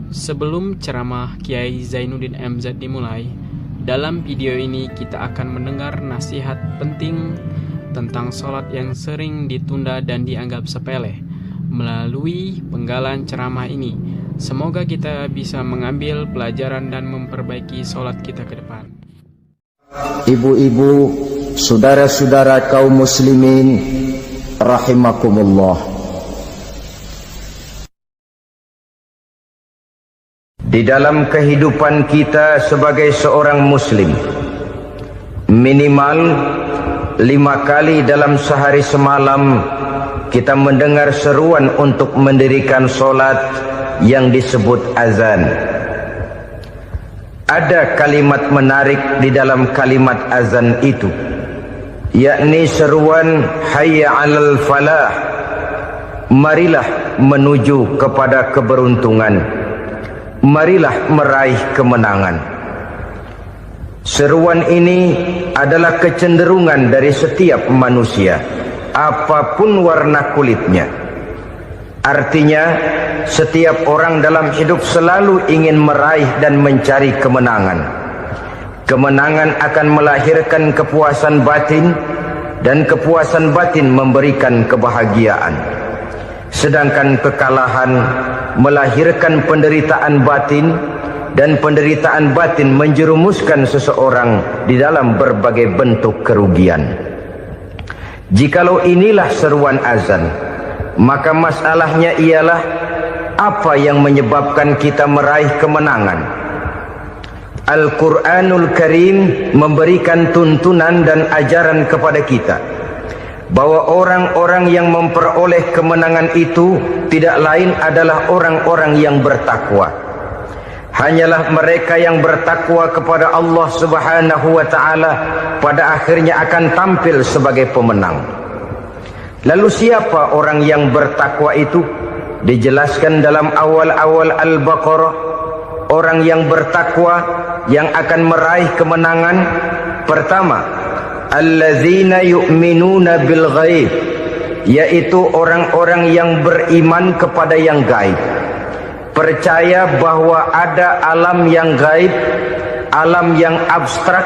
Sebelum ceramah Kiai Zainuddin MZ dimulai, dalam video ini kita akan mendengar nasihat penting tentang sholat yang sering ditunda dan dianggap sepele. Melalui penggalan ceramah ini, semoga kita bisa mengambil pelajaran dan memperbaiki sholat kita ke depan. Ibu-ibu, saudara-saudara kaum muslimin, rahimakumullah. Di dalam kehidupan kita sebagai seorang muslim, minimal 5 kali dalam sehari semalam kita mendengar seruan untuk mendirikan solat yang disebut azan. Ada kalimat menarik di dalam kalimat azan itu, yakni seruan hayya 'alal falah, marilah menuju kepada keberuntungan, marilah meraih kemenangan. Seruan ini adalah kecenderungan dari setiap manusia, apapun warna kulitnya. Artinya, setiap orang dalam hidup selalu ingin meraih dan mencari kemenangan. Kemenangan akan melahirkan kepuasan batin, dan kepuasan batin memberikan kebahagiaan. Sedangkan kekalahan melahirkan penderitaan batin, dan penderitaan batin menjerumuskan seseorang di dalam berbagai bentuk kerugian. Jikalau inilah seruan azan, maka masalahnya ialah apa yang menyebabkan kita meraih kemenangan. Al-Quranul Karim memberikan tuntunan dan ajaran kepada kita bahwa orang-orang yang memperoleh kemenangan itu tidak lain adalah orang-orang yang bertakwa. Hanyalah mereka yang bertakwa kepada Allah Subhanahu wa ta'ala pada akhirnya akan tampil sebagai pemenang. Lalu siapa orang yang bertakwa itu? Dijelaskan dalam awal-awal Al-Baqarah, orang yang bertakwa yang akan meraih kemenangan. Pertama, allazina yu'minuna bil ghaib, yaitu orang-orang yang beriman kepada yang gaib, percaya bahwa ada alam yang gaib, alam yang abstrak,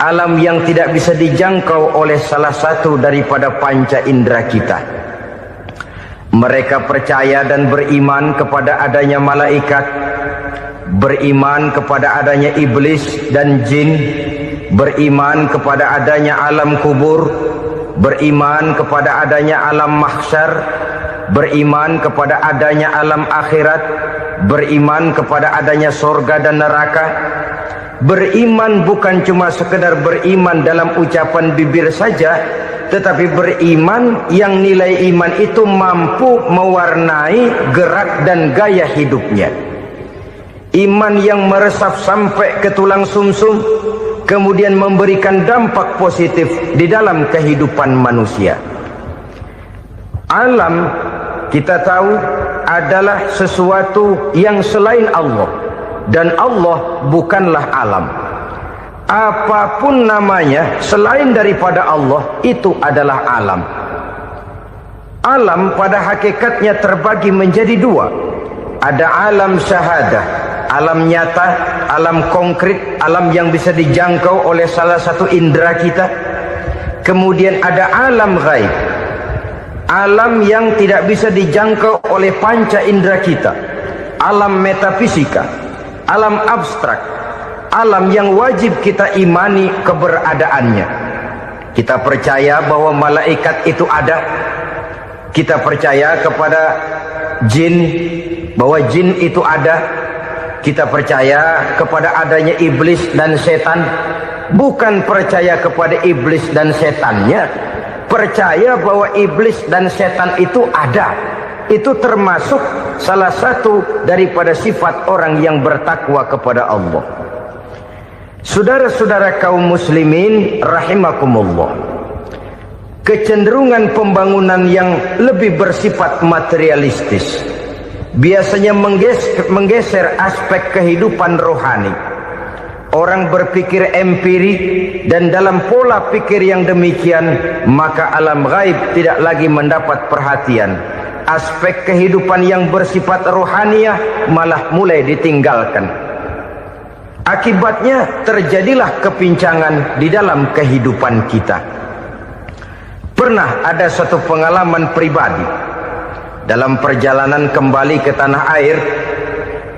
alam yang tidak bisa dijangkau oleh salah satu daripada panca indera kita. Mereka percaya dan beriman kepada adanya malaikat, beriman kepada adanya iblis dan jin, beriman kepada adanya alam kubur, beriman kepada adanya alam mahsyar, beriman kepada adanya alam akhirat, beriman kepada adanya surga dan neraka. Beriman bukan cuma sekedar beriman dalam ucapan bibir saja, tetapi beriman yang nilai iman itu mampu mewarnai gerak dan gaya hidupnya. Iman yang meresap sampai ke tulang sumsum, kemudian memberikan dampak positif di dalam kehidupan manusia. Alam, kita tahu, adalah sesuatu yang selain Allah, dan Allah bukanlah alam. Apapun namanya selain daripada Allah, itu adalah alam. Alam pada hakikatnya terbagi menjadi 2. Ada alam syahadah, alam nyata, alam konkret, alam yang bisa dijangkau oleh salah satu indera kita. Kemudian ada alam ghaib, alam yang tidak bisa dijangkau oleh panca indera kita, alam metafisika, alam abstrak, alam yang wajib kita imani keberadaannya. Kita percaya bahwa malaikat itu ada, kita percaya kepada jin, bahwa jin itu ada, kita percaya kepada adanya iblis dan setan. Bukan percaya kepada iblis dan setannya, percaya bahwa iblis dan setan itu ada. Itu termasuk salah satu daripada sifat orang yang bertakwa kepada Allah. Saudara-saudara kaum muslimin rahimakumullah, kecenderungan pembangunan yang lebih bersifat materialistis biasanya menggeser aspek kehidupan rohani. Orang berpikir empirik, dan dalam pola pikir yang demikian, maka alam gaib tidak lagi mendapat perhatian. aspek kehidupan yang bersifat rohaniah malah mulai ditinggalkan. Akibatnya terjadilah kepincangan di dalam kehidupan kita. Pernah ada satu pengalaman pribadi dalam perjalanan kembali ke tanah air.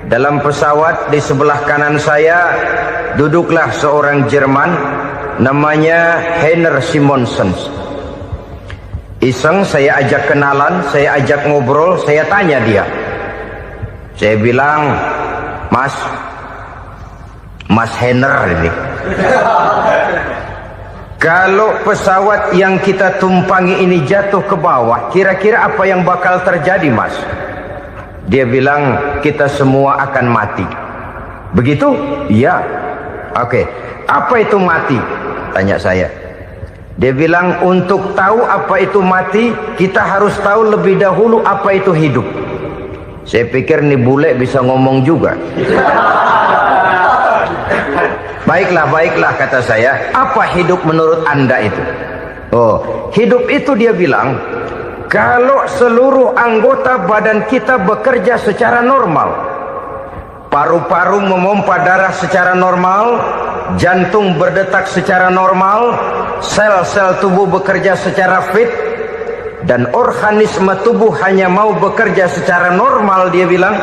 Dalam pesawat di sebelah kanan saya duduklah seorang Jerman namanya Heiner Simonsen. Iseng saya ajak kenalan, saya ajak ngobrol, saya tanya dia. Saya bilang, Mas Heiner ini, kalau pesawat yang kita tumpangi ini jatuh ke bawah, kira-kira apa yang bakal terjadi, Mas? Dia bilang, kita semua akan mati. Begitu? Iya. Oke. Apa itu mati? Tanya saya. Dia bilang, untuk tahu apa itu mati, kita harus tahu lebih dahulu apa itu hidup. Saya pikir nih bule bisa ngomong juga. Baiklah kata saya. Apa hidup menurut Anda itu? Oh, hidup itu dia bilang, kalau seluruh anggota badan kita bekerja secara normal, paru-paru memompa darah secara normal, jantung berdetak secara normal, sel-sel tubuh bekerja secara fit, dan organisme tubuh hanya mau bekerja secara normal, dia bilang,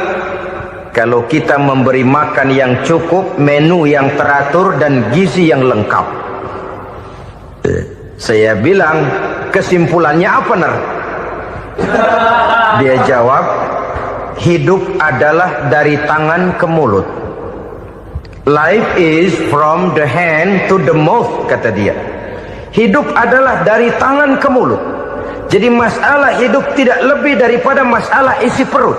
kalau kita memberi makan yang cukup, menu yang teratur, dan gizi yang lengkap. Saya bilang, kesimpulannya apa, Ner? Dia jawab, hidup adalah dari tangan ke mulut. Life is from the hand to the mouth, kata dia. Hidup adalah dari tangan ke mulut. Jadi masalah hidup tidak lebih daripada masalah isi perut.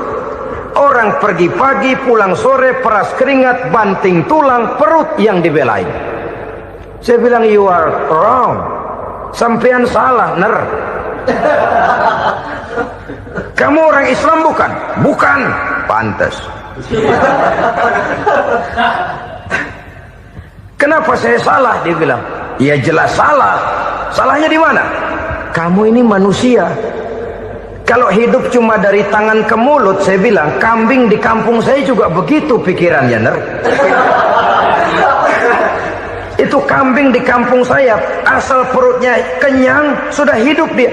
Orang pergi pagi, pulang sore, peras keringat, banting tulang, perut yang dibelain. Saya bilang, you are wrong. Sampean salah, Ner. Kamu orang Islam bukan? Bukan. Pantas. Kenapa saya salah? Dia bilang, ya jelas salah. Salahnya di mana? Kamu ini manusia. Kalau hidup cuma dari tangan ke mulut, saya bilang, kambing di kampung saya juga begitu pikirannya, Ner. Itu kambing di kampung saya, asal perutnya kenyang, sudah hidup dia.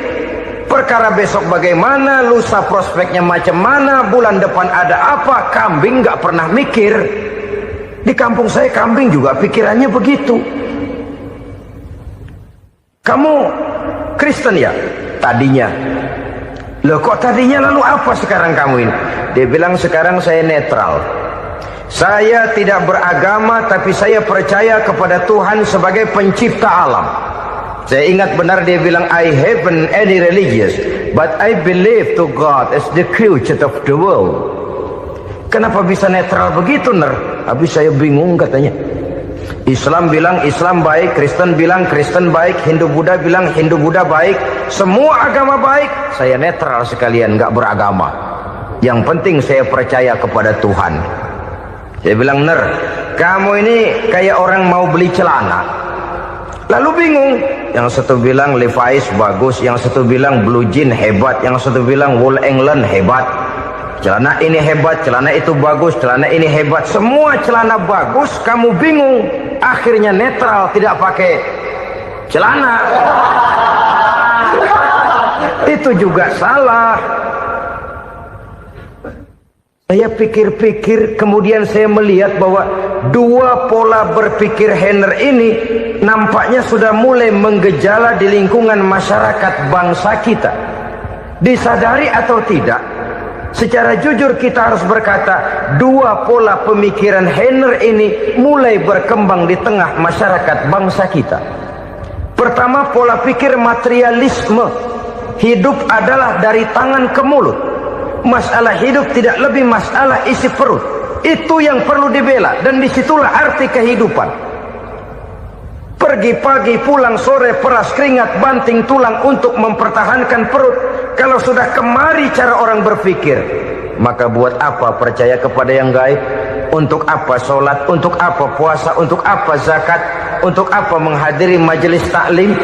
Perkara besok bagaimana, lusa prospeknya macam mana, bulan depan ada apa, kambing nggak pernah mikir. Di kampung saya kambing juga pikirannya begitu. Kamu Kristen ya? Tadinya. Loh kok tadinya, lalu apa sekarang kamu ini? Dia bilang, sekarang saya netral. Saya tidak beragama, tapi saya percaya kepada Tuhan sebagai pencipta alam. Saya ingat benar dia bilang, I haven't any religious, but I believe to God as the creator of the world. Kenapa bisa netral begitu, Ner? Habis saya bingung katanya. Islam bilang Islam baik, Kristen bilang Kristen baik, Hindu Buddha bilang Hindu Buddha baik, semua agama baik. Saya netral sekalian, nggak beragama. Yang penting saya percaya kepada Tuhan. Saya bilang, Ner, kamu ini kayak orang mau beli celana, lalu bingung. Yang satu bilang Levi's bagus, yang satu bilang Blue Jean hebat, yang satu bilang Wool England hebat. Celana ini hebat, celana itu bagus, celana ini hebat. Semua celana bagus, kamu bingung. Akhirnya netral, tidak pakai celana. Itu juga salah. Saya pikir-pikir, kemudian saya melihat bahwa dua pola berpikir Heiner ini nampaknya sudah mulai menggejala di lingkungan masyarakat bangsa kita. Disadari atau tidak, secara jujur kita harus berkata, dua pola pemikiran Heiner ini mulai berkembang di tengah masyarakat bangsa kita. Pertama, pola pikir materialisme. Hidup adalah dari tangan ke mulut. Masalah hidup tidak lebih masalah isi perut. Itu yang perlu dibela, dan disitulah arti kehidupan. Pergi pagi, pulang sore, peras keringat, banting tulang untuk mempertahankan perut. Kalau sudah kemari cara orang berpikir, maka buat apa percaya kepada yang gaib? Untuk apa sholat? Untuk apa puasa? Untuk apa zakat? Untuk apa menghadiri majelis taklim?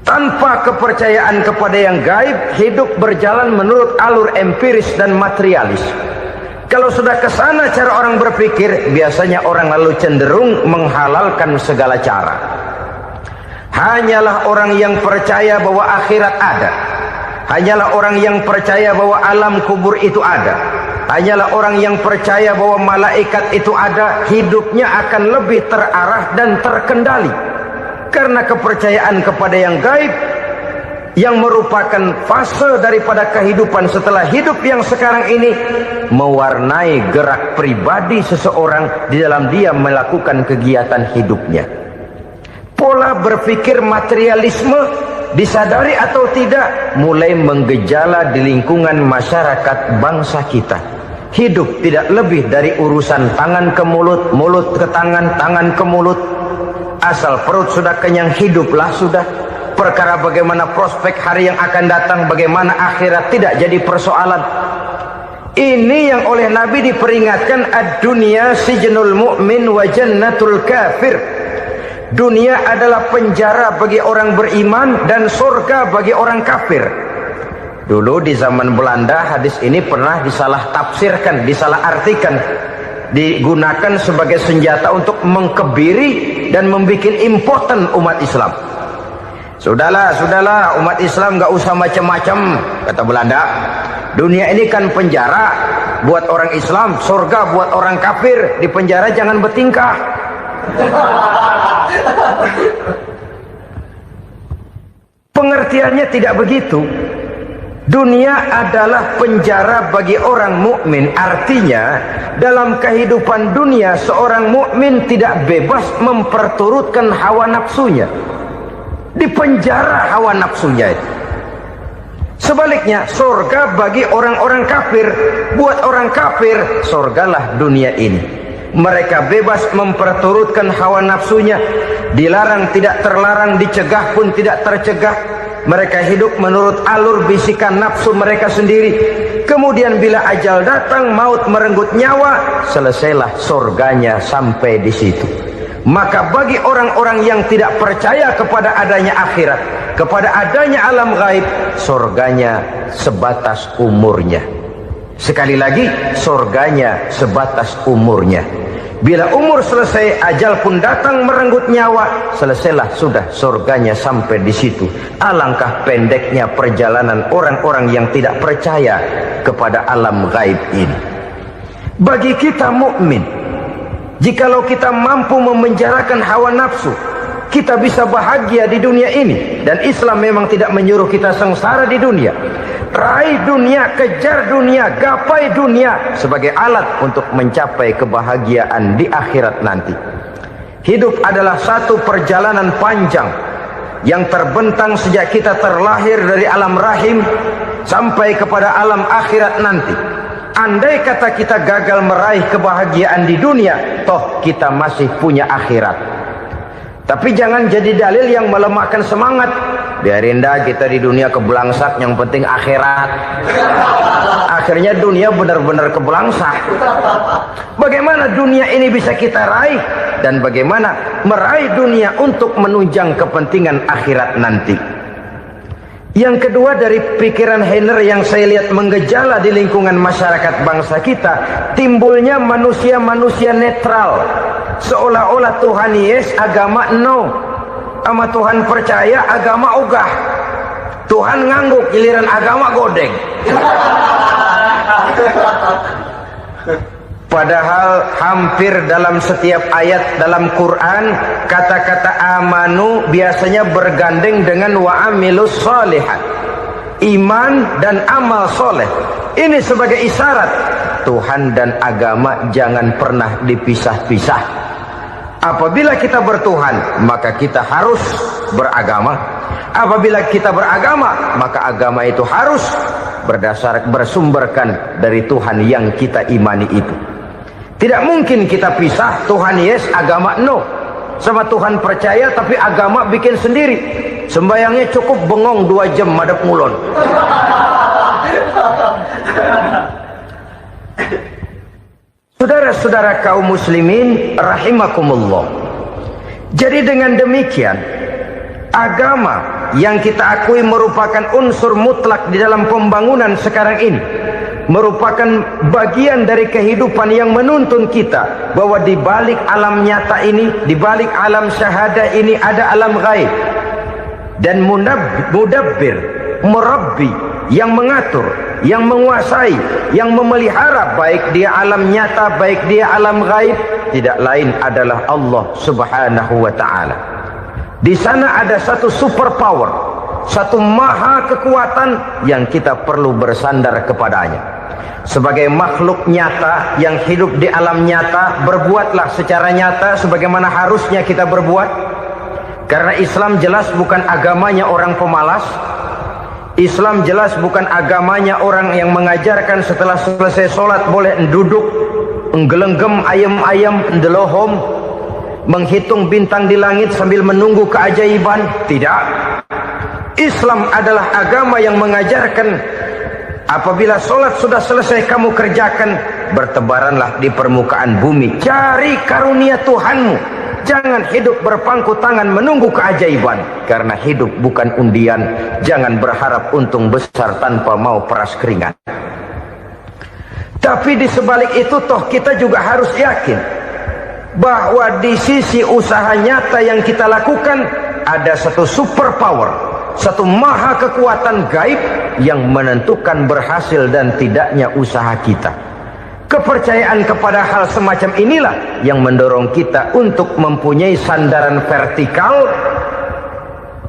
Tanpa kepercayaan kepada yang gaib, hidup berjalan menurut alur empiris dan materialis. Kalau sudah ke sana cara orang berpikir, biasanya orang lalu cenderung menghalalkan segala cara. Hanyalah orang yang percaya bahwa akhirat ada, hanyalah orang yang percaya bahwa alam kubur itu ada, hanyalah orang yang percaya bahwa malaikat itu ada, hidupnya akan lebih terarah dan terkendali. Karena kepercayaan kepada yang gaib, yang merupakan fase daripada kehidupan setelah hidup yang sekarang ini, mewarnai gerak pribadi seseorang di dalam dia melakukan kegiatan hidupnya. Pola berpikir materialisme, disadari atau tidak, mulai menggejala di lingkungan masyarakat bangsa kita. Hidup tidak lebih dari urusan tangan ke mulut, mulut ke tangan, tangan ke mulut. Asal perut sudah kenyang, hiduplah sudah. Perkara bagaimana prospek hari yang akan datang, bagaimana akhirat, tidak jadi persoalan. Ini yang oleh Nabi diperingatkan, ad-dunya sijnul mu'min wa jannatul kafir. Dunia adalah penjara bagi orang beriman dan surga bagi orang kafir. Dulu di zaman Belanda hadis ini pernah disalah tafsirkan, disalah artikan, digunakan sebagai senjata untuk mengkebiri dan membuat impoten umat Islam. Sudahlah umat Islam gak usah macam-macam, kata Belanda. Dunia ini kan penjara buat orang Islam, surga buat orang kafir. Di penjara jangan bertingkah. Pengertiannya tidak begitu. Dunia adalah penjara bagi orang mukmin. Artinya dalam kehidupan dunia seorang mukmin tidak bebas memperturutkan hawa nafsunya. Di penjara hawa nafsunya itu. Sebaliknya surga bagi orang-orang kafir. Buat orang kafir, surgalah dunia ini. Mereka bebas memperturutkan hawa nafsunya. Dilarang tidak terlarang, dicegah pun tidak tercegah. Mereka hidup menurut alur bisikan nafsu mereka sendiri. Kemudian bila ajal datang, maut merenggut nyawa, selesailah surganya sampai di situ. Maka bagi orang-orang yang tidak percaya kepada adanya akhirat, kepada adanya alam gaib, surganya sebatas umurnya. Sekali lagi, surganya sebatas umurnya. Bila umur selesai, ajal pun datang merenggut nyawa, selesailah sudah surganya sampai di situ. Alangkah pendeknya perjalanan orang-orang yang tidak percaya kepada alam gaib ini. Bagi kita mukmin, jikalau kita mampu memenjarakan hawa nafsu, kita bisa bahagia di dunia ini. Dan Islam memang tidak menyuruh kita sengsara di dunia. Raih dunia, kejar dunia, gapai dunia sebagai alat untuk mencapai kebahagiaan di akhirat nanti. Hidup adalah satu perjalanan panjang yang terbentang sejak kita terlahir dari alam rahim sampai kepada alam akhirat nanti. Andai kata kita gagal meraih kebahagiaan di dunia, toh kita masih punya akhirat. Tapi jangan jadi dalil yang melemahkan semangat. Biarin dah kita di dunia kebelangsak, yang penting akhirat. Akhirnya dunia benar-benar kebelangsak. Bagaimana dunia ini bisa kita raih, dan bagaimana meraih dunia untuk menunjang kepentingan akhirat nanti. Yang kedua, dari pikiran Heiner yang saya lihat menggejala di lingkungan masyarakat bangsa kita, timbulnya manusia-manusia netral. Seolah-olah Tuhan yes, agama no. Sama Tuhan percaya, agama ogah. Tuhan ngangguk, giliran agama godeng. Padahal hampir dalam setiap ayat dalam Quran, kata-kata amanu biasanya bergandeng dengan wa amilus sholihat. Iman dan amal soleh. Ini sebagai isyarat Tuhan dan agama jangan pernah dipisah-pisah. Apabila kita bertuhan, maka kita harus beragama. Apabila kita beragama, maka agama itu harus bersumberkan dari Tuhan yang kita imani itu. Tidak mungkin kita pisah, Tuhan yes, agama no. Sama Tuhan percaya tapi agama bikin sendiri. Sembayangnya cukup bengong 2 jam madep ngulon. Saudara-saudara kaum muslimin rahimakumullah. Jadi dengan demikian, agama yang kita akui merupakan unsur mutlak di dalam pembangunan sekarang ini, merupakan bagian dari kehidupan yang menuntun kita bahwa di balik alam nyata ini, di balik alam syahadah ini ada alam gaib. Dan mudabbir, murabbi, yang mengatur, yang menguasai, yang memelihara baik dia alam nyata, baik dia alam gaib, tidak lain adalah Allah Subhanahu wa ta'ala. Di sana ada satu super power, satu maha kekuatan yang kita perlu bersandar kepadanya. Sebagai makhluk nyata yang hidup di alam nyata, berbuatlah secara nyata sebagaimana harusnya kita berbuat. Karena Islam jelas bukan agamanya orang pemalas. Islam jelas bukan agamanya orang yang mengajarkan setelah selesai sholat boleh duduk, nggelenggem ayam-ayam, ndelohom, menghitung bintang di langit sambil menunggu keajaiban. Tidak. Islam adalah agama yang mengajarkan apabila sholat sudah selesai kamu kerjakan, bertebaranlah di permukaan bumi, cari karunia Tuhanmu. Jangan hidup berpangku tangan menunggu keajaiban. Karena hidup bukan undian. Jangan berharap untung besar tanpa mau peras keringat. Tapi di sebalik itu toh kita juga harus yakin bahwa di sisi usaha nyata yang kita lakukan ada satu super power, satu maha kekuatan gaib yang menentukan berhasil dan tidaknya usaha kita. Kepercayaan kepada hal semacam inilah yang mendorong kita untuk mempunyai sandaran vertikal,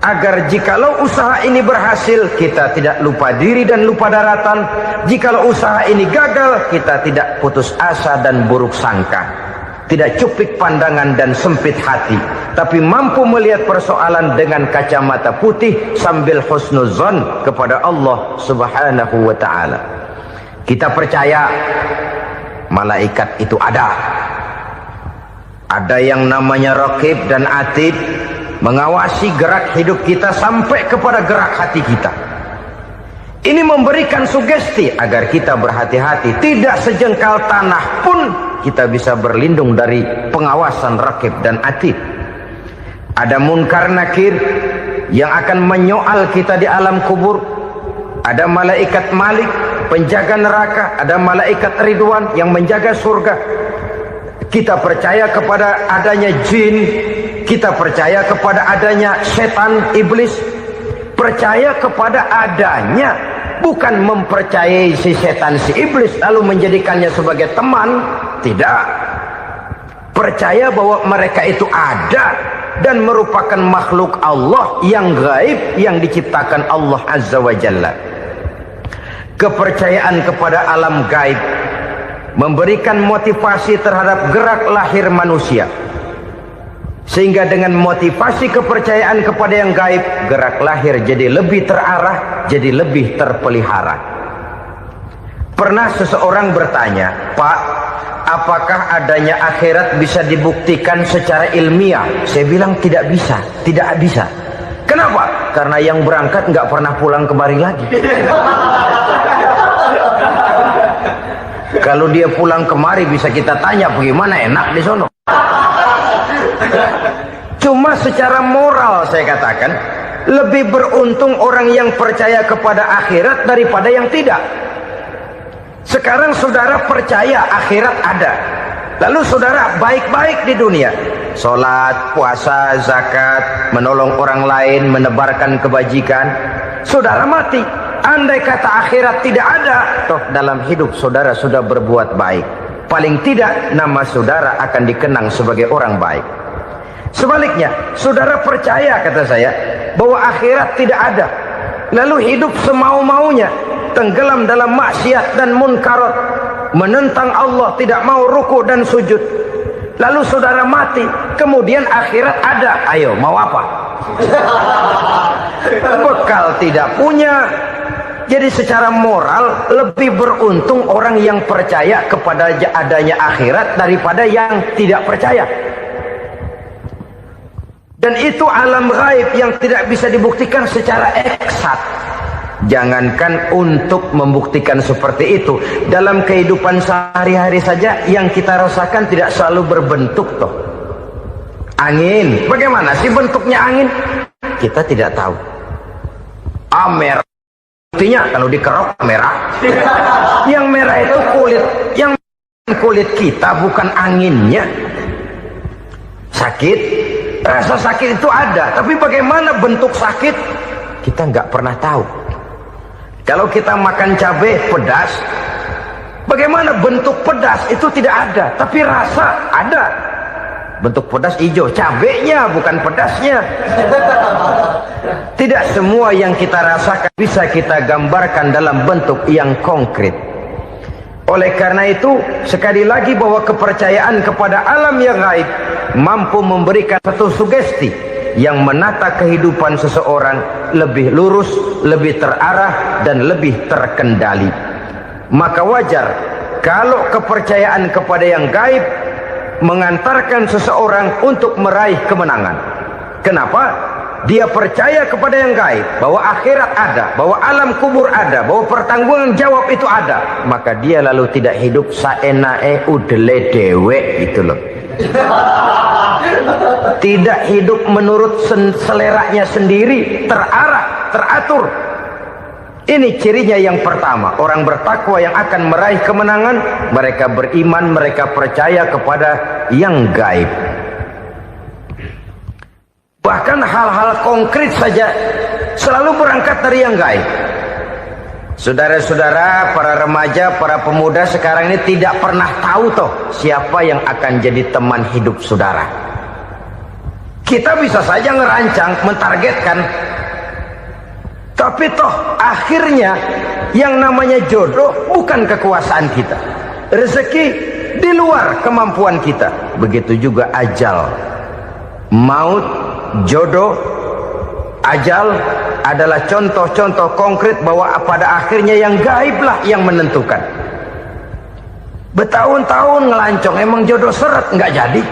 agar jikalau usaha ini berhasil, kita tidak lupa diri dan lupa daratan. Jikalau usaha ini gagal, kita tidak putus asa dan buruk sangka, tidak cupik pandangan dan sempit hati, tapi mampu melihat persoalan dengan kacamata putih sambil husnuzon kepada Allah Subhanahu wa ta'ala. Kita percaya malaikat itu ada. Ada yang namanya raqib dan atid, mengawasi gerak hidup kita sampai kepada gerak hati kita. Ini memberikan sugesti agar kita berhati-hati. Tidak sejengkal tanah pun kita bisa berlindung dari pengawasan raqib dan atid. Ada munkar nakir yang akan menyoal kita di alam kubur. Ada malaikat Malik, penjaga neraka. Ada malaikat Ridwan yang menjaga surga. Kita percaya kepada adanya jin, kita percaya kepada adanya setan, iblis. Percaya kepada adanya, bukan mempercayai si setan, si iblis lalu menjadikannya sebagai teman. Tidak. Percaya bahwa mereka itu ada dan merupakan makhluk Allah yang gaib, yang diciptakan Allah Azza wa Jalla. Kepercayaan kepada alam gaib memberikan motivasi terhadap gerak lahir manusia, sehingga dengan motivasi kepercayaan kepada yang gaib, gerak lahir jadi lebih terarah, jadi lebih terpelihara. Pernah seseorang bertanya, "Pak, apakah adanya akhirat bisa dibuktikan secara ilmiah?" Saya bilang tidak bisa, tidak bisa. Kenapa? Karena yang berangkat nggak pernah pulang kemari lagi. Kalau dia pulang kemari bisa kita tanya bagaimana enak di sono. Cuma secara moral saya katakan, lebih beruntung orang yang percaya kepada akhirat daripada yang tidak. Sekarang saudara percaya akhirat ada, lalu saudara baik-baik di dunia, sholat, puasa, zakat, menolong orang lain, menebarkan kebajikan. Saudara mati, andai kata akhirat tidak ada, toh dalam hidup saudara sudah berbuat baik. Paling tidak nama saudara akan dikenang sebagai orang baik. Sebaliknya, saudara percaya, kata saya, bahwa akhirat tidak ada, lalu hidup semau-maunya, tenggelam dalam maksiat dan munkarat, menentang Allah, tidak mau ruku dan sujud. Lalu saudara mati, kemudian akhirat ada, ayo mau apa? Bekal tidak punya. Jadi secara moral lebih beruntung orang yang percaya kepada adanya akhirat daripada yang tidak percaya. Dan itu alam gaib yang tidak bisa dibuktikan secara eksat. Jangankan untuk membuktikan seperti itu, dalam kehidupan sehari-hari saja yang kita rasakan tidak selalu berbentuk toh. Angin, bagaimana sih bentuknya angin? Kita tidak tahu. merah. Buktinya kalau dikerok merah. Yang merah itu kulit, yang kulit kita bukan anginnya. Sakit, rasa sakit itu ada, tapi bagaimana bentuk sakit kita nggak pernah tahu. Kalau kita makan cabai pedas, bagaimana bentuk pedas itu tidak ada, tapi rasa ada. Bentuk pedas hijau, cabenya bukan pedasnya. Tidak semua yang kita rasakan bisa kita gambarkan dalam bentuk yang konkret. Oleh karena itu, sekali lagi bahwa kepercayaan kepada alam yang gaib mampu memberikan satu sugesti yang menata kehidupan seseorang lebih lurus, lebih terarah, dan lebih terkendali. Maka wajar kalau kepercayaan kepada yang gaib mengantarkan seseorang untuk meraih kemenangan. Kenapa? Dia percaya kepada yang gaib, bahwa akhirat ada, bahwa alam kubur ada, bahwa pertanggungan jawab itu ada. Maka dia lalu tidak hidup saenae udele dewe gitu loh. Tidak hidup menurut seleranya sendiri, terarah, teratur. Ini cirinya yang pertama. Orang bertakwa yang akan meraih kemenangan, mereka beriman, mereka percaya kepada yang gaib. Bahkan hal-hal konkret saja selalu berangkat dari yang gaib. Saudara-saudara, para remaja, para pemuda sekarang ini tidak pernah tahu toh siapa yang akan jadi teman hidup saudara. Kita bisa saja ngerancang, mentargetkan, tapi toh akhirnya yang namanya jodoh bukan kekuasaan kita. Rezeki di luar kemampuan kita. Begitu juga ajal. Maut, jodoh, ajal adalah contoh-contoh konkret bahwa pada akhirnya yang gaiblah yang menentukan. Bertahun-tahun ngelancong, emang jodoh seret nggak jadi.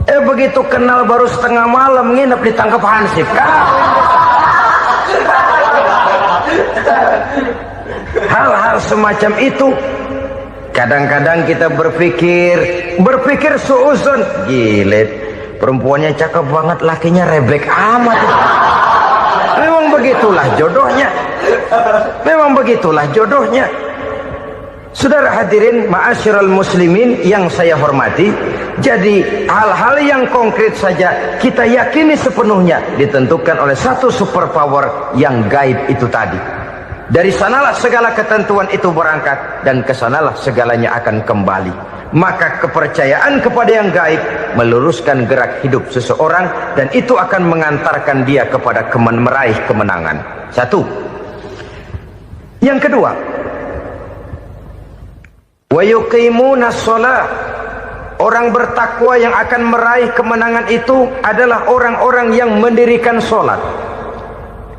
Begitu kenal baru setengah malam nginep ditangkap hansip kan. Hal-hal semacam itu kadang-kadang kita berpikir suuzon, gile, perempuannya cakep banget, lakinya rebek amat. Memang begitulah jodohnya. Memang begitulah jodohnya. Saudara hadirin ma'asyiral muslimin yang saya hormati, jadi hal-hal yang konkret saja kita yakini sepenuhnya ditentukan oleh satu superpower yang gaib itu tadi. Dari sanalah segala ketentuan itu berangkat dan kesanalah segalanya akan kembali. Maka kepercayaan kepada yang gaib meluruskan gerak hidup seseorang dan itu akan mengantarkan dia kepada meraih kemenangan. Satu. Yang kedua, wa yuqimuna shalah. Orang bertakwa yang akan meraih kemenangan itu adalah orang-orang yang mendirikan sholat.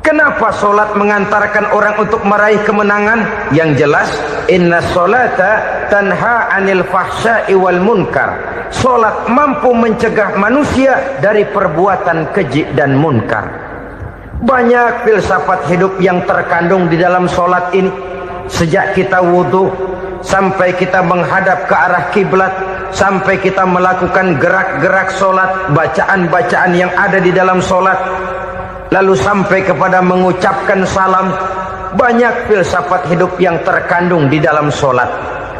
Kenapa sholat mengantarkan orang untuk meraih kemenangan? Yang jelas, inna sholata tanha anil fahsya'i wal munkar. Sholat mampu mencegah manusia dari perbuatan keji dan munkar. Banyak filsafat hidup yang terkandung di dalam sholat ini. Sejak kita wudhu sampai kita menghadap ke arah kiblat, sampai kita melakukan gerak-gerak sholat, bacaan-bacaan yang ada di dalam sholat, lalu sampai kepada mengucapkan salam. Banyak filsafat hidup yang terkandung di dalam sholat.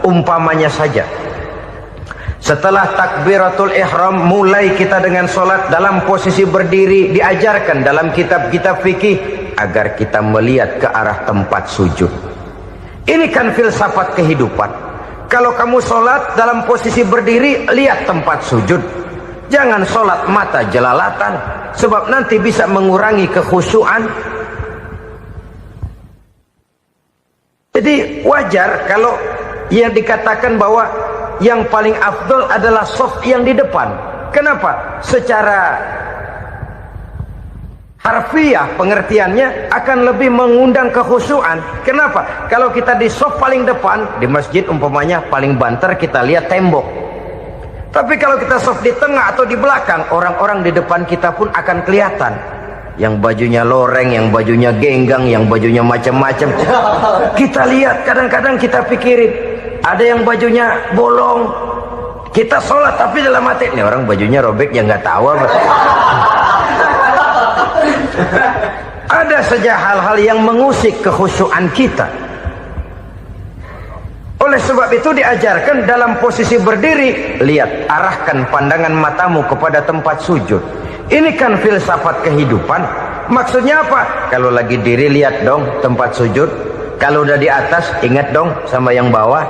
Umpamanya saja, setelah takbiratul ihram mulai kita dengan sholat dalam posisi berdiri, diajarkan dalam kitab-kitab fikih agar kita melihat ke arah tempat sujud. Ini kan filsafat kehidupan. Kalau kamu sholat dalam posisi berdiri, lihat tempat sujud. Jangan sholat mata jelalatan, sebab nanti bisa mengurangi kekhusyuan. Jadi wajar kalau yang dikatakan bahwa yang paling afdol adalah shaf yang di depan. Kenapa? Secara harfiah pengertiannya akan lebih mengundang kekhusyuan. Kenapa? Kalau kita di shaf paling depan di masjid umpamanya paling banter kita lihat tembok. Tapi kalau kita shaf di tengah atau di belakang, orang-orang di depan kita pun akan kelihatan. Yang bajunya loreng, yang bajunya genggang, yang bajunya macam-macam. Kita lihat, kadang-kadang kita pikirin, ada yang bajunya bolong. Kita sholat tapi dalam hati, ini orang bajunya robek yang nggak tahu apa. Ada saja hal-hal yang mengusik kekhusyuan kita. Oleh sebab itu diajarkan dalam posisi berdiri, lihat, arahkan pandangan matamu kepada tempat sujud. Ini kan filsafat kehidupan. Maksudnya apa? Kalau lagi diri, lihat dong tempat sujud. Kalau udah di atas, ingat dong sama yang bawah.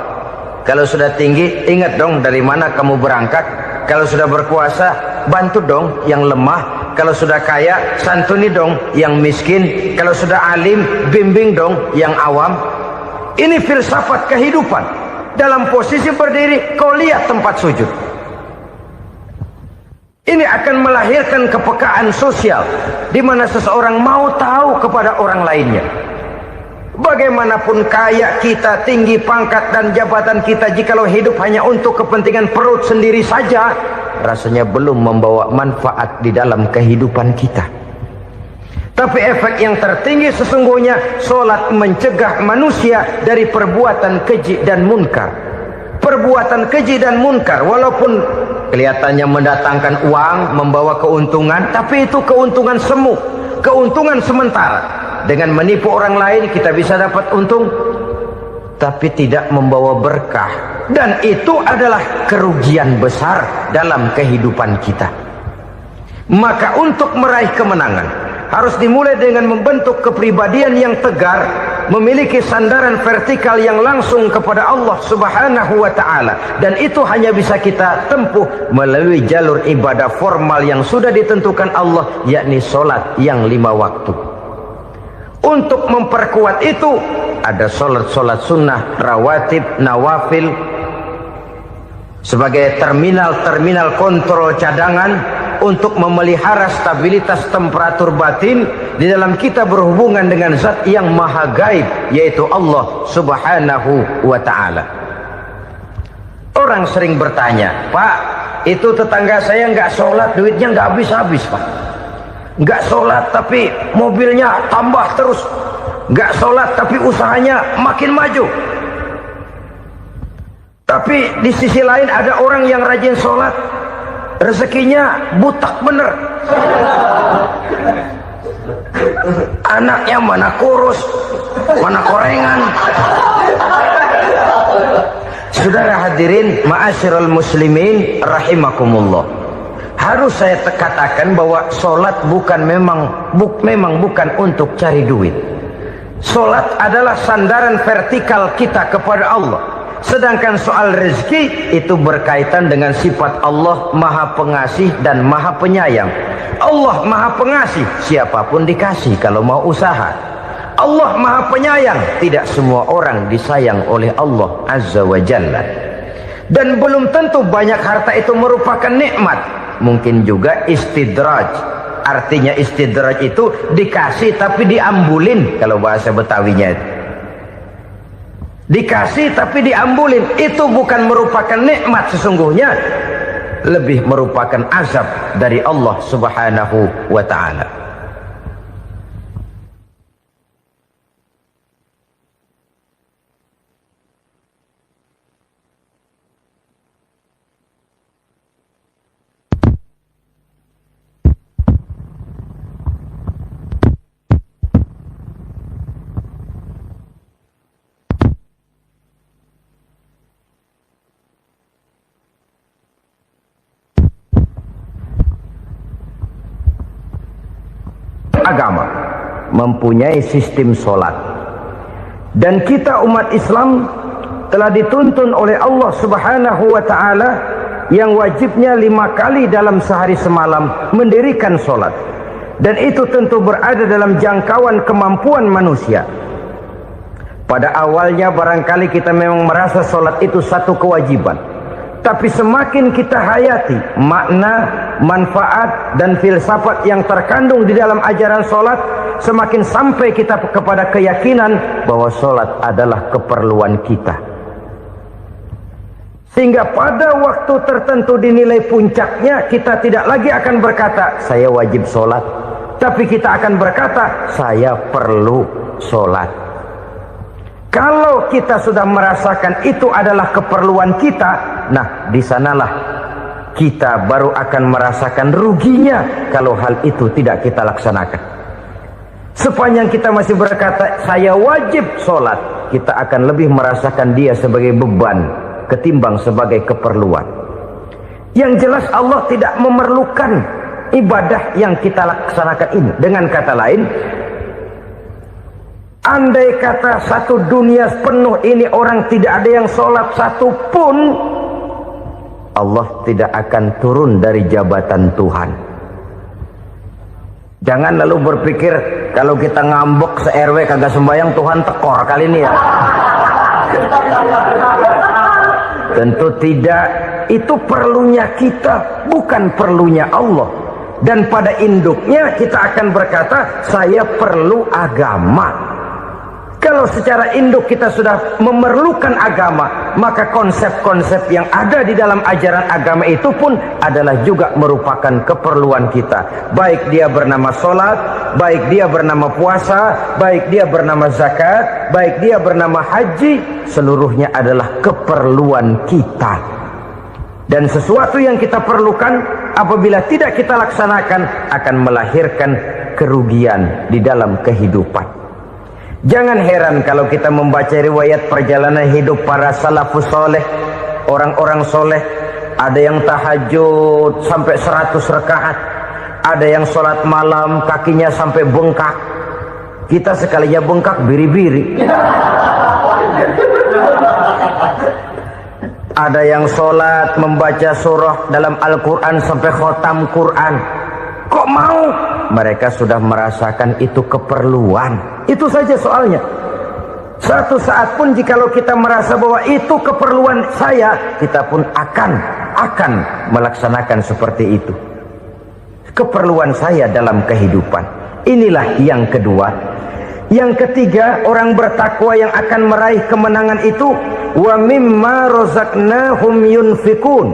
Kalau sudah tinggi, ingat dong dari mana kamu berangkat. Kalau sudah berkuasa, bantu dong yang lemah. Kalau sudah kaya, santuni dong yang miskin. Kalau sudah alim, bimbing dong yang awam. Ini filsafat kehidupan. Dalam posisi berdiri, kau lihat tempat sujud. Ini akan melahirkan kepekaan sosial, di mana seseorang mau tahu kepada orang lainnya. Bagaimanapun kaya kita, tinggi pangkat dan jabatan kita, jikalau hidup hanya untuk kepentingan perut sendiri saja, rasanya belum membawa manfaat di dalam kehidupan kita. Tapi efek yang tertinggi sesungguhnya, solat mencegah manusia dari perbuatan keji dan munkar. Perbuatan keji dan munkar, walaupun kelihatannya mendatangkan uang, membawa keuntungan, tapi itu keuntungan semu, keuntungan sementara. Dengan menipu orang lain kita bisa dapat untung, tapi tidak membawa berkah. Dan itu adalah kerugian besar dalam kehidupan kita. Maka untuk meraih kemenangan, harus dimulai dengan membentuk kepribadian yang tegar, memiliki sandaran vertikal yang langsung kepada Allah Subhanahu wa ta'ala. Dan itu hanya bisa kita tempuh melalui jalur ibadah formal yang sudah ditentukan Allah, yakni solat yang 5 waktu. Untuk memperkuat itu, ada solat-solat sunnah, rawatib, nawafil, sebagai terminal-terminal kontrol cadangan untuk memelihara stabilitas temperatur batin di dalam kita berhubungan dengan zat yang maha gaib, yaitu Allah Subhanahu wa ta'ala. Orang sering bertanya, Pak, itu tetangga saya nggak sholat, duitnya nggak habis-habis, Pak. Nggak sholat tapi mobilnya tambah terus. Nggak sholat tapi usahanya makin maju. Tapi di sisi lain ada orang yang rajin sholat, rezekinya butak bener. Anaknya mana kurus, mana korengan. Saudara hadirin ma'asyiral muslimin rahimakumullah. Harus saya katakan bahwa solat memang bukan untuk cari duit. Solat adalah sandaran vertikal kita kepada Allah. Sedangkan soal rezeki itu berkaitan dengan sifat Allah maha pengasih dan maha penyayang. Allah maha pengasih, siapapun dikasih kalau mau usaha. Allah maha penyayang, tidak semua orang disayang oleh Allah Azza wa Jalla. Dan belum tentu banyak harta itu merupakan nikmat. Mungkin juga istidraj. Artinya istidraj itu dikasih tapi diambulin, kalau bahasa Betawinya itu. Dikasih tapi diambulin, itu bukan merupakan nikmat sesungguhnya, lebih merupakan azab dari Allah Subhanahu wa ta'ala. Agama mempunyai sistem solat, dan kita umat Islam telah dituntun oleh Allah Subhanahu wa ta'ala yang wajibnya 5 kali dalam sehari semalam mendirikan solat, dan itu tentu berada dalam jangkauan kemampuan manusia. Pada awalnya barangkali kita memang merasa solat itu satu kewajiban, tapi semakin kita hayati makna, manfaat dan filsafat yang terkandung di dalam ajaran solat, semakin sampai kita kepada keyakinan bahwa solat adalah keperluan kita. Sehingga pada waktu tertentu dinilai puncaknya, kita tidak lagi akan berkata saya wajib solat, tapi kita akan berkata saya perlu solat. Kalau kita sudah merasakan itu adalah keperluan kita, nah di sanalah kita baru akan merasakan ruginya kalau hal itu tidak kita laksanakan. Sepanjang kita masih berkata saya wajib sholat, kita akan lebih merasakan dia sebagai beban ketimbang sebagai keperluan. Yang jelas Allah tidak memerlukan ibadah yang kita laksanakan ini. Dengan kata lain, andai kata satu dunia penuh ini orang tidak ada yang sholat satu pun, Allah tidak akan turun dari jabatan Tuhan. Jangan lalu berpikir kalau kita ngambek se-RW kagak sembahyang Tuhan tekor kali ini ya. Tentu tidak. Itu perlunya kita, bukan perlunya Allah. Dan pada induknya kita akan berkata saya perlu agama. Kalau secara induk kita sudah memerlukan agama, maka konsep-konsep yang ada di dalam ajaran agama itu pun adalah juga merupakan keperluan kita. Baik dia bernama sholat, baik dia bernama puasa, baik dia bernama zakat, baik dia bernama haji, seluruhnya adalah keperluan kita. Dan sesuatu yang kita perlukan apabila tidak kita laksanakan akan melahirkan kerugian di dalam kehidupan. Jangan heran kalau kita membaca riwayat perjalanan hidup para salafus soleh, orang-orang soleh. Ada yang tahajud sampai 100 rakaat, ada yang sholat malam kakinya sampai bengkak. Kita sekalinya bengkak biri-biri. Ada yang sholat membaca surah dalam Al-Quran sampai khotam Quran. Kok mau? Mereka sudah merasakan itu keperluan. Itu saja soalnya. Suatu saat pun jikalau kita merasa bahwa itu keperluan saya, kita pun akan melaksanakan seperti itu. Keperluan saya dalam kehidupan. Inilah yang kedua. Yang ketiga, orang bertakwa yang akan meraih kemenangan itu, wa mimma razaqnahum yunfikun.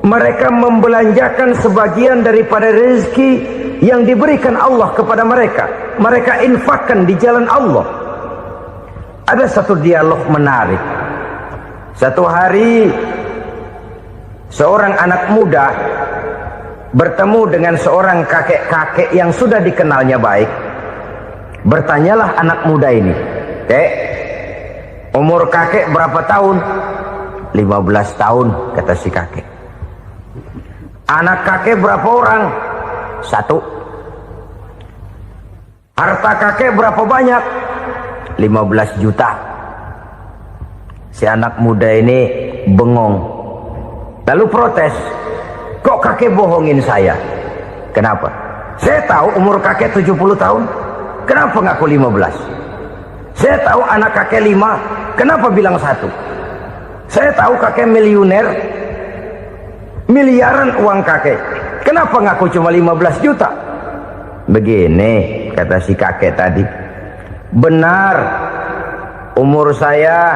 Mereka membelanjakan sebagian daripada rezeki yang diberikan Allah kepada mereka. Mereka infakkan di jalan Allah. Ada satu dialog menarik. Satu hari seorang anak muda bertemu dengan seorang kakek-kakek yang sudah dikenalnya baik. Bertanyalah anak muda ini, "Kek, umur kakek berapa tahun?" 15 tahun, kata si kakek. "Anak kakek berapa orang?" 1. "Harta kakek berapa banyak?" 15 juta. Si anak muda ini bengong. Lalu protes, "Kok kakek bohongin saya?" "Kenapa?" "Saya tahu umur kakek 70 tahun. Kenapa ngaku 15? Saya tahu anak kakek 5. Kenapa bilang 1? Saya tahu kakek miliuner, miliaran uang kakek. Kenapa ngaku cuma 15 juta? Begini, kata si kakek tadi. Benar, umur saya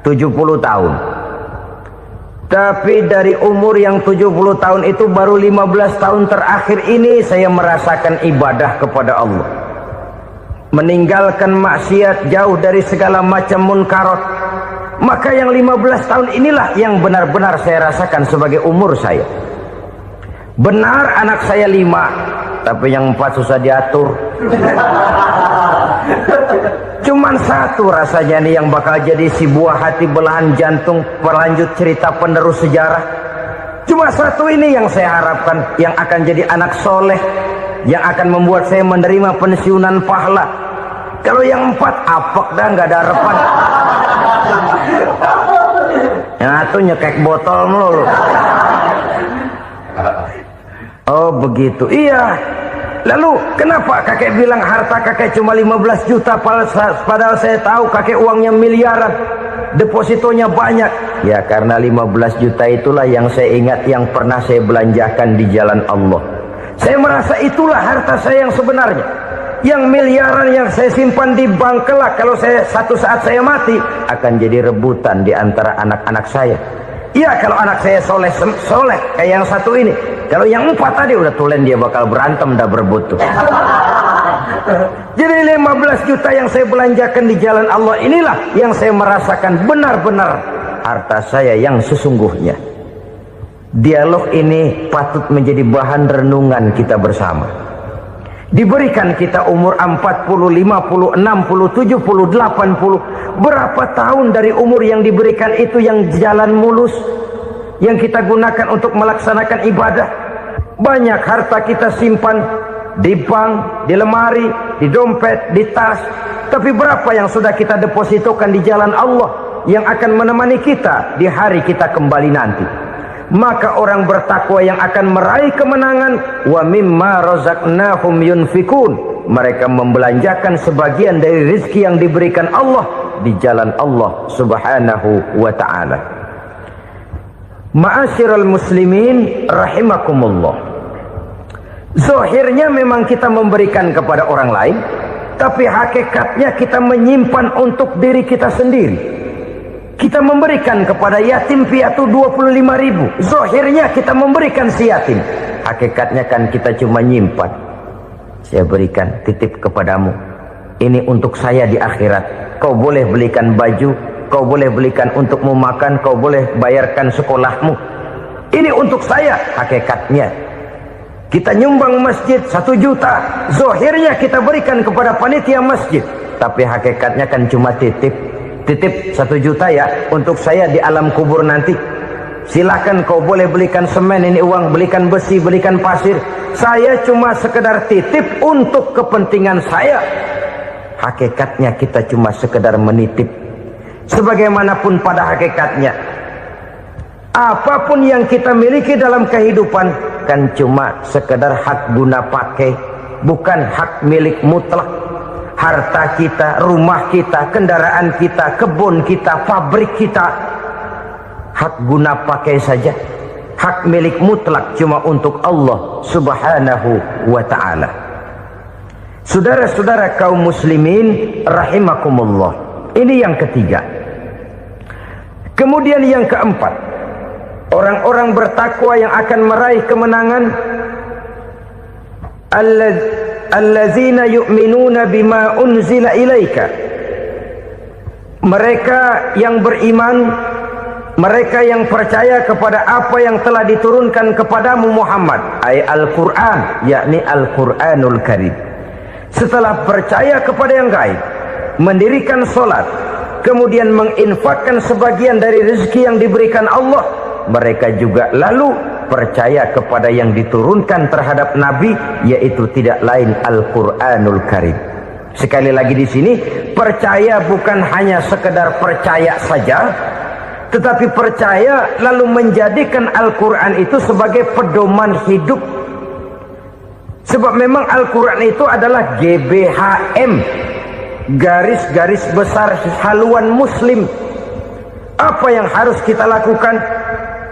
70 tahun. Tapi dari umur yang 70 tahun itu baru 15 tahun terakhir ini saya merasakan ibadah kepada Allah. Meninggalkan maksiat, jauh dari segala macam munkarat. Maka yang 15 tahun inilah yang benar-benar saya rasakan sebagai umur saya. Benar anak saya 5, tapi yang 4 susah diatur. Cuman 1 rasanya nih yang bakal jadi si buah hati belahan jantung berlanjut cerita penerus sejarah. Cuma 1 ini yang saya harapkan, yang akan jadi anak soleh, yang akan membuat saya menerima pensiunan pahala. Kalau yang 4 apek dah, nggak ada harapan. Yang 1 nyekek botol melulu. Oh begitu, iya. Lalu kenapa kakek bilang harta kakek cuma 15 juta padahal saya tahu kakek uangnya miliaran, depositonya banyak? Ya karena 15 juta itulah yang saya ingat yang pernah saya belanjakan di jalan Allah. Saya merasa itulah harta saya yang sebenarnya. Yang miliaran yang saya simpan di bank kelak kalau satu saat saya mati akan jadi rebutan di antara anak-anak saya. Iya kalau anak saya soleh kayak yang 1 ini. Kalau yang 4 tadi udah tulen dia bakal berantem dah berebut tuh. Jadi 15 juta yang saya belanjakan di jalan Allah inilah yang saya merasakan benar-benar harta saya yang sesungguhnya. Dialog ini patut menjadi bahan renungan kita bersama. Diberikan kita umur 40, 50, 60, 70, 80. Berapa tahun dari umur yang diberikan itu yang jalan mulus, yang kita gunakan untuk melaksanakan ibadah? Banyak harta kita simpan di bank, di lemari, di dompet, di tas. Tapi berapa yang sudah kita depositokan di jalan Allah yang akan menemani kita di hari kita kembali nanti? Maka orang bertakwa yang akan meraih kemenangan, wa mimma razaqnahum yunfikun, mereka membelanjakan sebagian dari rezeki yang diberikan Allah di jalan Allah Subhanahu wa ta'ala. Ma'asyiral muslimin rahimakumullah, zahirnya memang kita memberikan kepada orang lain, tapi hakikatnya kita menyimpan untuk diri kita sendiri. Kita memberikan kepada yatim piatu 25.000. Zahirnya kita memberikan si yatim, hakikatnya kan kita cuma nyimpan. Saya berikan, titip kepadamu, ini untuk saya di akhirat. Kau boleh belikan baju, kau boleh belikan untukmu makan, kau boleh bayarkan sekolahmu. Ini untuk saya. Hakikatnya kita nyumbang masjid 1 juta, zahirnya kita berikan kepada panitia masjid, tapi hakikatnya kan cuma titip. Titip 1 juta ya, untuk saya di alam kubur nanti. Silakan kau boleh belikan semen, ini uang, belikan besi, belikan pasir. Saya cuma sekedar titip untuk kepentingan saya. Hakikatnya kita cuma sekedar menitip. Sebagaimanapun pada hakikatnya, apapun yang kita miliki dalam kehidupan kan cuma sekedar hak guna pakai, bukan hak milik mutlak. Harta kita, rumah kita, kendaraan kita, kebun kita, pabrik kita, hak guna pakai saja. Hak milik mutlak cuma untuk Allah Subhanahu wa ta'ala. Saudara-saudara kaum muslimin rahimakumullah, ini yang ketiga. Kemudian yang keempat, orang-orang bertakwa yang akan meraih kemenangan, allazina yu'minuna bima unzila ilaika, mereka yang beriman, mereka yang percaya kepada apa yang telah diturunkan kepadamu Muhammad, ay Al-Quran, yakni Al-Quranul Karim. Setelah percaya kepada yang gaib, mendirikan solat, kemudian menginfakkan sebagian dari rezeki yang diberikan Allah, mereka juga lalu percaya kepada yang diturunkan terhadap Nabi, yaitu tidak lain Al-Quranul Karim. Sekali lagi di sini, percaya bukan hanya sekedar percaya saja, tetapi percaya lalu menjadikan Al-Quran itu sebagai pedoman hidup. Sebab memang Al-Quran itu adalah GBHM, garis-garis besar haluan muslim. Apa yang harus kita lakukan,